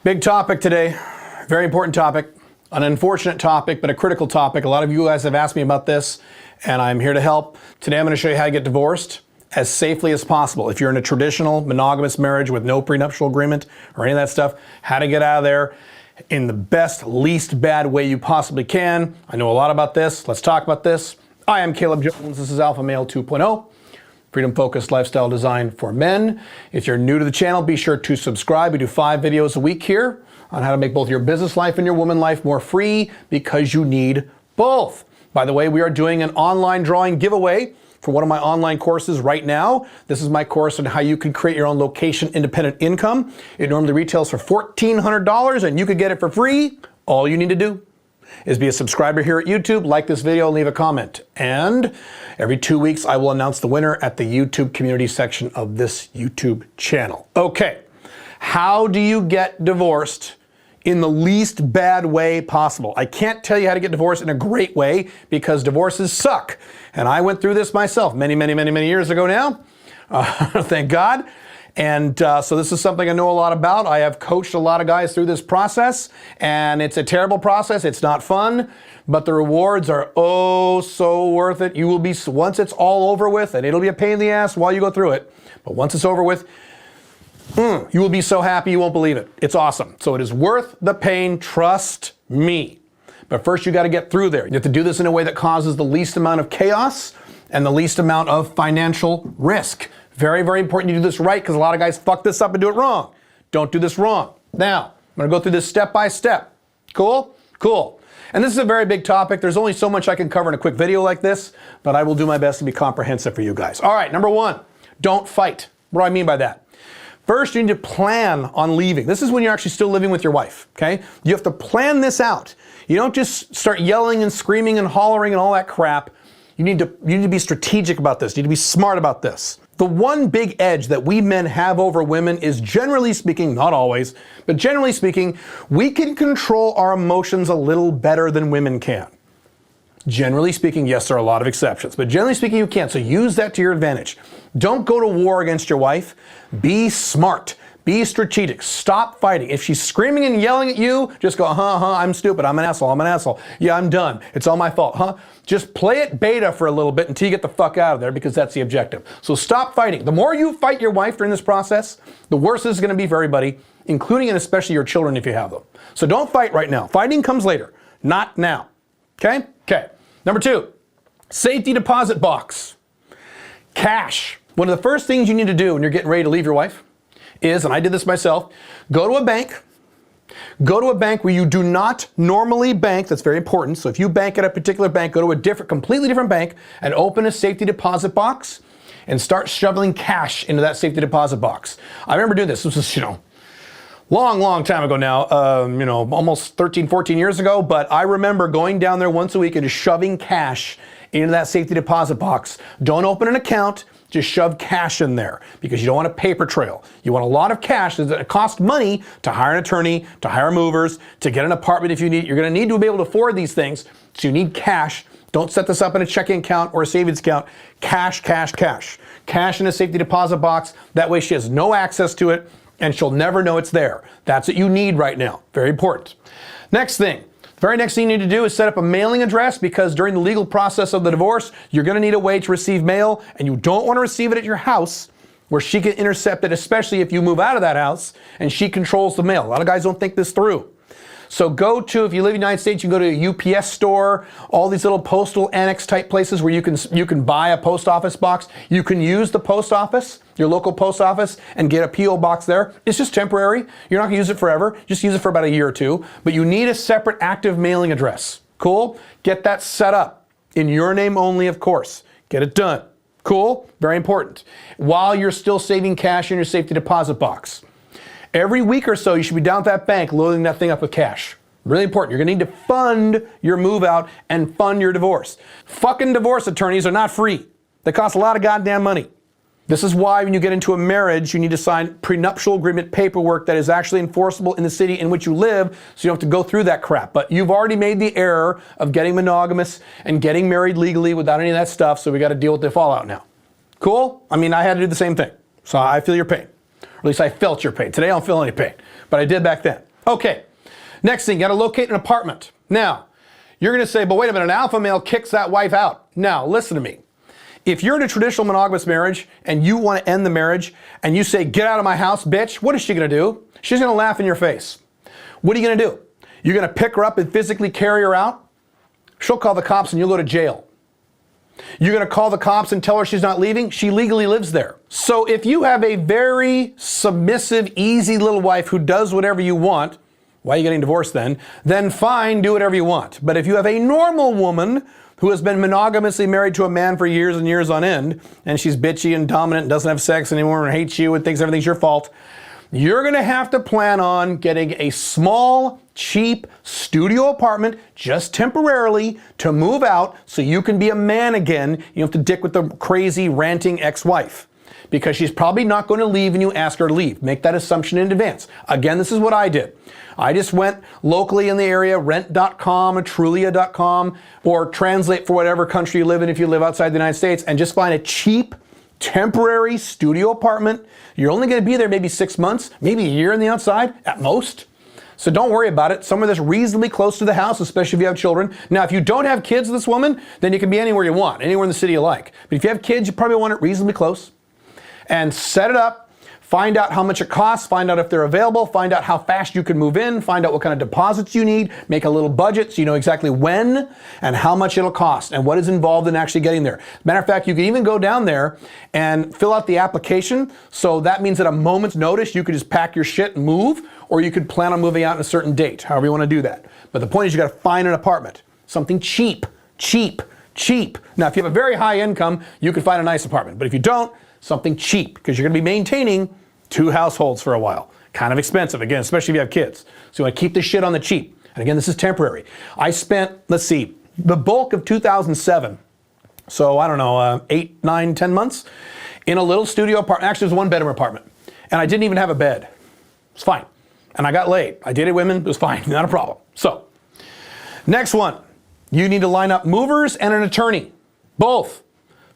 Big topic today, very important topic, an unfortunate topic, but a critical topic. A lot of you guys have asked me about this, and I'm here to help. Today I'm going to show you how to get divorced as safely as possible. If you're in a traditional monogamous marriage with no prenuptial agreement or any of that stuff, how to get out of there in the best, least bad way you possibly can. I know a lot about this. Let's talk about this. I am Caleb Jones. This is Alpha Male 2.0. Freedom-focused lifestyle design for men. If you're new to the channel, be sure to subscribe. We do 5 videos a week here on how to make both your business life and your woman life more free, because you need both. By the way, we are doing an online drawing giveaway for one of my online courses right now. This is my course on how you can create your own location-independent income. It normally retails for $1,400, and you could get it for free. All you need to do is be a subscriber here at YouTube, like this video, leave a comment. And every 2 weeks, I will announce the winner at the YouTube community section of this YouTube channel. Okay, how do you get divorced in the least bad way possible? I can't tell you how to get divorced in a great way, because divorces suck. And I went through this myself many years ago now, thank God. And so this is something I know a lot about. I have coached a lot of guys through this process, and it's a terrible process. It's not fun, but the rewards are oh so worth it. You will be, once it's all over with, and it'll be a pain in the ass while you go through it, but once it's over with, you will be so happy you won't believe it. It's awesome. So it is worth the pain, trust me. But first you got to get through there. You have to do this in a way that causes the least amount of chaos and the least amount of financial risk. Very, very important you do this right, because a lot of guys fuck this up and do it wrong. Don't do this wrong. Now, I'm going to go through this step by step. Cool? Cool. And this is a very big topic. There's only so much I can cover in a quick video like this, but I will do my best to be comprehensive for you guys. All right, number 1, don't fight. What do I mean by that? First, you need to plan on leaving. This is when you're actually still living with your wife, okay? You have to plan this out. You don't just start yelling and screaming and hollering and all that crap. You need to be strategic about this. You need to be smart about this. The one big edge that we men have over women is, generally speaking, not always, but generally speaking, we can control our emotions a little better than women can. Generally speaking, yes, there are a lot of exceptions, but generally speaking, you can. So use that to your advantage. Don't go to war against your wife. Be smart. Be strategic. Stop fighting. If she's screaming and yelling at you, just go, I'm stupid. I'm an asshole. I'm an asshole. Yeah, I'm done. It's all my fault. Just play it beta for a little bit until you get the fuck out of there, because that's the objective. So stop fighting. The more you fight your wife during this process, the worse it's going to be for everybody, including and especially your children if you have them. So don't fight right now. Fighting comes later, not now. Okay? Okay. Number 2, safety deposit box. Cash. One of the first things you need to do when you're getting ready to leave your wife is, and I did this myself, go to a bank. Go to a bank where you do not normally bank. That's very important. So if you bank at a particular bank, go to a completely different bank and open a safety deposit box and start shoveling cash into that safety deposit box. I remember doing this. This was, long time ago now, almost 13, 14 years ago, but I remember going down there once a week and just shoving cash into that safety deposit box. Don't open an account, just shove cash in there, because you don't want a paper trail. You want a lot of cash. It costs money to hire an attorney, to hire movers, to get an apartment if you need. You're going to need to be able to afford these things, so you need cash. Don't set this up in a checking account or a savings account. Cash, cash, cash. Cash in a safety deposit box. That way she has no access to it, and she'll never know it's there. That's what you need right now. Very important. Next thing. The very next thing you need to do is set up a mailing address, because during the legal process of the divorce, you're going to need a way to receive mail, and you don't want to receive it at your house where she can intercept it, especially if you move out of that house and she controls the mail. A lot of guys don't think this through. So if you live in the United States, you can go to a UPS store, all these little postal annex type places where you can buy a post office box. You can use the post office, your local post office, and get a P.O. box there. It's just temporary. You're not going to use it forever. Just use it for about a year or 2. But you need a separate active mailing address. Cool? Get that set up. In your name only, of course. Get it done. Cool? Very important. While you're still saving cash in your safety deposit box. Every week or so, you should be down at that bank loading that thing up with cash. Really important. You're going to need to fund your move out and fund your divorce. Fucking divorce attorneys are not free. They cost a lot of goddamn money. This is why when you get into a marriage, you need to sign prenuptial agreement paperwork that is actually enforceable in the city in which you live, so you don't have to go through that crap. But you've already made the error of getting monogamous and getting married legally without any of that stuff, so we got to deal with the fallout now. Cool? I mean, I had to do the same thing. So I feel your pain. Or at least I felt your pain. Today I don't feel any pain, but I did back then. Okay, next thing, you got to locate an apartment. Now, you're going to say, but wait a minute, an alpha male kicks that wife out. Now, listen to me. If you're in a traditional monogamous marriage and you want to end the marriage and you say, get out of my house, bitch, what is she going to do? She's going to laugh in your face. What are you going to do? You're going to pick her up and physically carry her out? She'll call the cops and you'll go to jail. You're going to call the cops and tell her she's not leaving? She legally lives there. So if you have a very submissive, easy little wife who does whatever you want, why are you getting divorced then? Then fine, do whatever you want. But if you have a normal woman who has been monogamously married to a man for years and years on end, and she's bitchy and dominant and doesn't have sex anymore and hates you and thinks everything's your fault, you're going to have to plan on getting a small, cheap studio apartment just temporarily to move out so you can be a man again. You don't have to dick with the crazy, ranting ex-wife because she's probably not going to leave when you ask her to leave. Make that assumption in advance. Again, this is what I did. I just went locally in the area, rent.com or Trulia.com, or translate for whatever country you live in if you live outside the United States, and just find a cheap, temporary studio apartment. You're only going to be there maybe 6 months, maybe a year on the outside at most. So don't worry about it. Somewhere that's reasonably close to the house, especially if you have children. Now, if you don't have kids, this woman, then you can be anywhere you want, anywhere in the city you like. But if you have kids, you probably want it reasonably close. And set it up. Find out how much it costs, find out if they're available, find out how fast you can move in, find out what kind of deposits you need, make a little budget so you know exactly when and how much it'll cost and what is involved in actually getting there. Matter of fact, you can even go down there and fill out the application. So that means at a moment's notice, you could just pack your shit and move, or you could plan on moving out on a certain date, however you want to do that. But the point is you got to find an apartment, something cheap. Now, if you have a very high income, you can find a nice apartment. But if you don't, something cheap, because you're going to be maintaining 2 households for a while. Kind of expensive, again, especially if you have kids. So you want to keep this shit on the cheap. And again, this is temporary. I spent, let's see, the bulk of 2007, so I don't know, 8, 9, 10 months, in a little studio apartment. Actually, it was a 1-bedroom apartment. And I didn't even have a bed. It's fine. And I got laid. I dated women. It was fine. Not a problem. So, next one. You need to line up movers and an attorney. Both.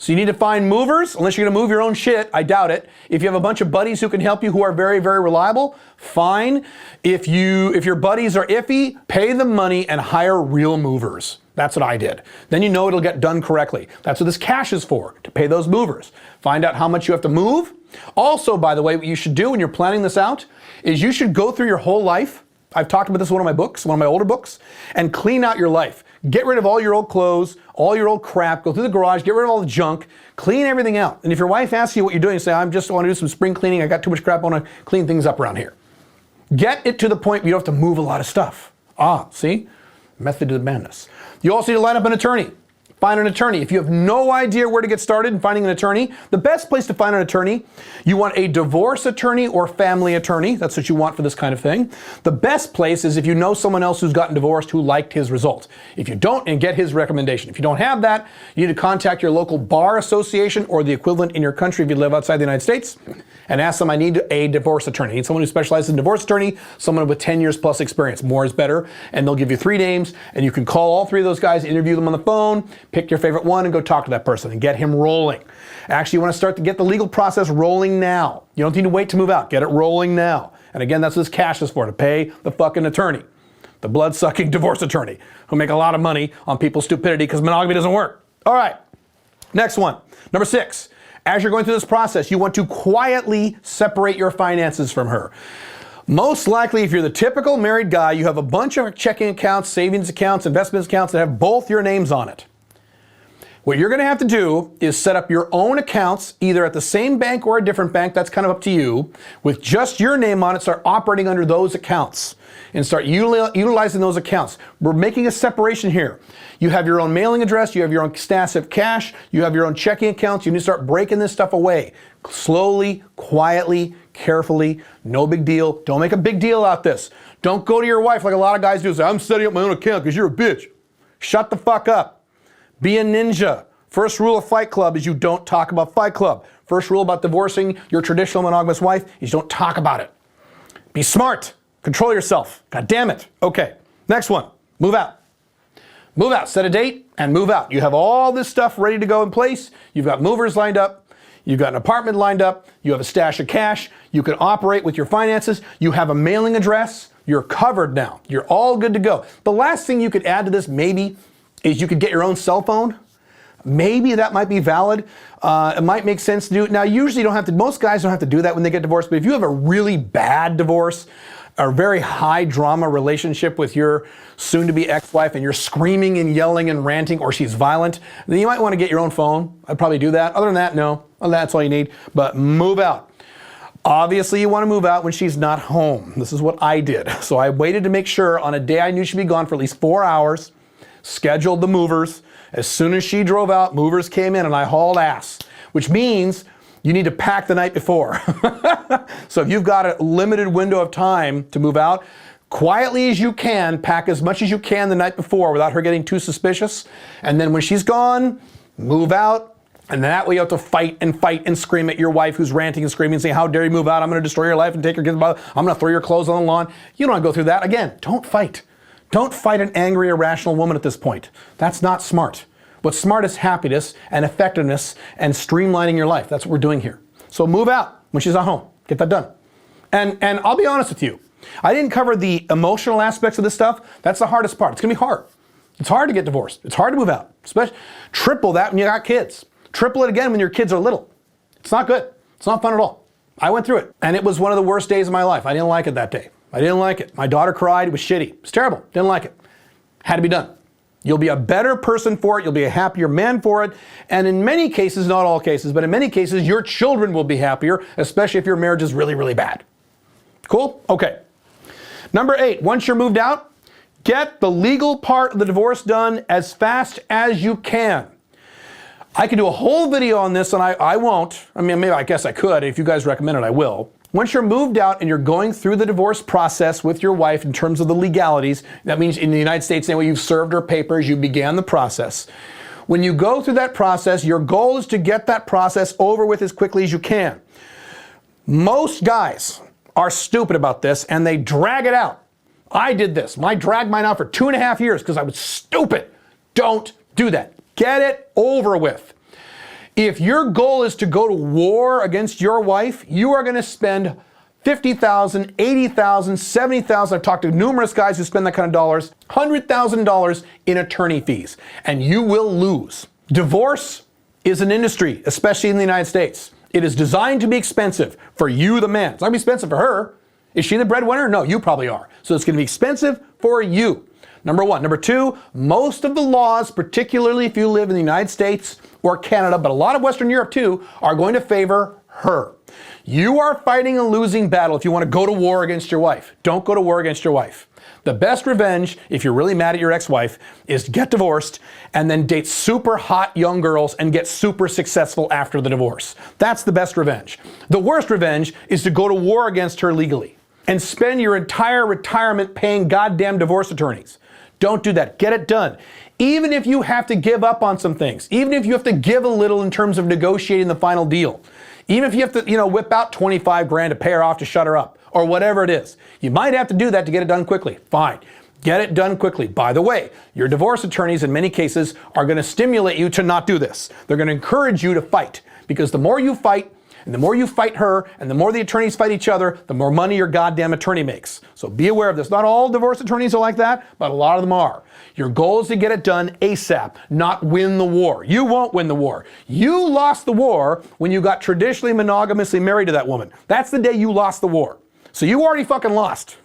So you need to find movers, unless you're going to move your own shit. I doubt it. If you have a bunch of buddies who can help you who are very, very reliable, fine. If your buddies are iffy, pay them money and hire real movers. That's what I did. Then you know it'll get done correctly. That's what this cash is for, to pay those movers. Find out how much you have to move. Also, by the way, what you should do when you're planning this out is you should go through your whole life. I've talked about this in one of my books, one of my older books, and clean out your life. Get rid of all your old clothes, all your old crap, go through the garage, get rid of all the junk, clean everything out. And if your wife asks you what you're doing, say, I just want to do some spring cleaning, I got too much crap, I want to clean things up around here. Get it to the point where you don't have to move a lot of stuff. See? Method to the madness. You also need to line up an attorney. Find an attorney. If you have no idea where to get started in finding an attorney, the best place to find an attorney, you want a divorce attorney or family attorney. That's what you want for this kind of thing. The best place is if you know someone else who's gotten divorced who liked his result. If you don't, and get his recommendation. If you don't have that, you need to contact your local bar association or the equivalent in your country if you live outside the United States and ask them, I need a divorce attorney. I need someone who specializes in divorce attorney, someone with 10 years plus experience. More is better. And they'll give you 3 names and you can call all 3 of those guys, interview them on the phone, pick your favorite one and go talk to that person and get him rolling. Actually, you want to start to get the legal process rolling now. You don't need to wait to move out. Get it rolling now. And again, that's what this cash is for, to pay the fucking attorney. The blood-sucking divorce attorney who make a lot of money on people's stupidity because monogamy doesn't work. All right, next one. Number 6. As you're going through this process, you want to quietly separate your finances from her. Most likely, if you're the typical married guy, you have a bunch of checking accounts, savings accounts, investment accounts that have both your names on it. What you're going to have to do is set up your own accounts, either at the same bank or a different bank, that's kind of up to you, with just your name on it. Start operating under those accounts and start utilizing those accounts. We're making a separation here. You have your own mailing address, you have your own stash of cash, you have your own checking accounts. You need to start breaking this stuff away. Slowly, quietly, carefully, no big deal. Don't make a big deal out this. Don't go to your wife like a lot of guys do and say, I'm setting up my own account because you're a bitch. Shut the fuck up. Be a ninja. First rule of Fight Club is you don't talk about Fight Club. First rule about divorcing your traditional monogamous wife is you don't talk about it. Be smart. Control yourself. God damn it. Okay, next one. Move out. Move out. Set a date and move out. You have all this stuff ready to go in place. You've got movers lined up. You've got an apartment lined up. You have a stash of cash. You can operate with your finances. You have a mailing address. You're covered now. You're all good to go. The last thing you could add to this maybe is you could get your own cell phone. Maybe that might be valid. It might make sense to do it. Now, usually you don't have to, most guys don't have to do that when they get divorced, but if you have a really bad divorce, a very high drama relationship with your soon-to-be ex-wife and you're screaming and yelling and ranting, or she's violent, then you might want to get your own phone. I'd probably do that. Other than that, no. Well, that's all you need. But move out. Obviously, you want to move out when she's not home. This is what I did. So I waited to make sure on a day I knew she'd be gone for at least 4 hours, scheduled the movers. As soon as she drove out, movers came in and I hauled ass, which means you need to pack the night before. So if you've got a limited window of time to move out, quietly as you can, pack as much as you can the night before without her getting too suspicious. And then when she's gone, move out. And that way you have to fight and scream at your wife who's ranting and screaming and saying, how dare you move out? I'm going to destroy your life and take your kids. I'm going to throw your clothes on the lawn. You don't want to go through that. Again, don't fight. Don't fight an angry, irrational woman at this point. That's not smart. What's smart is happiness and effectiveness and streamlining your life. That's what we're doing here. So move out when she's at home. Get that done. And I'll be honest with you. I didn't cover the emotional aspects of this stuff. That's the hardest part. It's going to be hard. It's hard to get divorced. It's hard to move out. Especially triple that when you got kids. Triple it again when your kids are little. It's not good. It's not fun at all. I went through it. And it was one of the worst days of my life. I didn't like it that day. I didn't like it. My daughter cried. It was shitty. It was terrible. Didn't like it. Had to be done. You'll be a better person for it. You'll be a happier man for it. And in many cases, not all cases, but in many cases, your children will be happier, especially if your marriage is really, really bad. Cool? Okay. Number 8, once you're moved out, get the legal part of the divorce done as fast as you can. I could do a whole video on this and I won't. I mean, maybe I guess I could. If you guys recommend it, I will. Once you're moved out and you're going through the divorce process with your wife in terms of the legalities, that means in the United States, anyway, you've served her papers, you began the process. When you go through that process, your goal is to get that process over with as quickly as you can. Most guys are stupid about this and they drag it out. I did this. I dragged mine out for 2.5 years because I was stupid. Don't do that. Get it over with. If your goal is to go to war against your wife, you are going to spend $50,000, $80,000, $70,000. I've talked to numerous guys who spend that kind of dollars, $100,000 in attorney fees, and you will lose. Divorce is an industry, especially in the United States. It is designed to be expensive for you, the man. It's not going to be expensive for her. Is she the breadwinner? No, you probably are. So it's going to be expensive for you. Number 1. Number 2, most of the laws, particularly if you live in the United States or Canada, but a lot of Western Europe too, are going to favor her. You are fighting a losing battle if you want to go to war against your wife. Don't go to war against your wife. The best revenge, if you're really mad at your ex-wife, is to get divorced and then date super hot young girls and get super successful after the divorce. That's the best revenge. The worst revenge is to go to war against her legally and spend your entire retirement paying goddamn divorce attorneys. Don't do that. Get it done. Even if you have to give up on some things, even if you have to give a little in terms of negotiating the final deal, even if you have to, whip out 25 grand to pay her off to shut her up or whatever it is, you might have to do that to get it done quickly. Fine. Get it done quickly. By the way, your divorce attorneys in many cases are going to stimulate you to not do this. They're going to encourage you to fight because the more you fight, and the more you fight her, and the more the attorneys fight each other, the more money your goddamn attorney makes. So be aware of this. Not all divorce attorneys are like that, but a lot of them are. Your goal is to get it done ASAP, not win the war. You won't win the war. You lost the war when you got traditionally monogamously married to that woman. That's the day you lost the war. So you already fucking lost.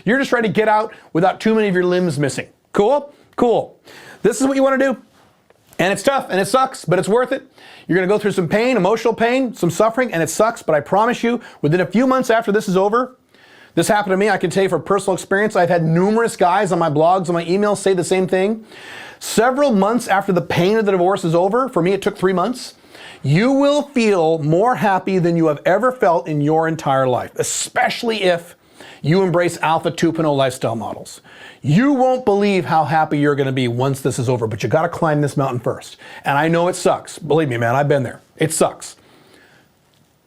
You're just trying to get out without too many of your limbs missing. Cool? Cool. This is what you want to do. And it's tough and it sucks, but it's worth it. You're going to go through some pain, emotional pain, some suffering, and it sucks, but I promise you, within a few months after this is over, this happened to me, I can tell you from personal experience, I've had numerous guys on my blogs, on my emails say the same thing. Several months after the pain of the divorce is over, for me it took 3 months, you will feel more happy than you have ever felt in your entire life, especially if you embrace Alpha 2.0 lifestyle models. You won't believe how happy you're going to be once this is over, but you got to climb this mountain first. And I know it sucks. Believe me, man, I've been there. It sucks.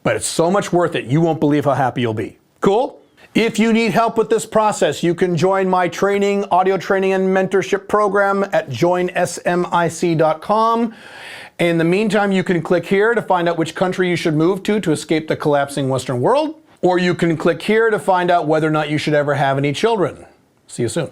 But it's so much worth it. You won't believe how happy you'll be. Cool? If you need help with this process, you can join my training, audio training, and mentorship program at joinsmic.com. In the meantime, you can click here to find out which country you should move to escape the collapsing Western world. Or you can click here to find out whether or not you should ever have any children. See you soon.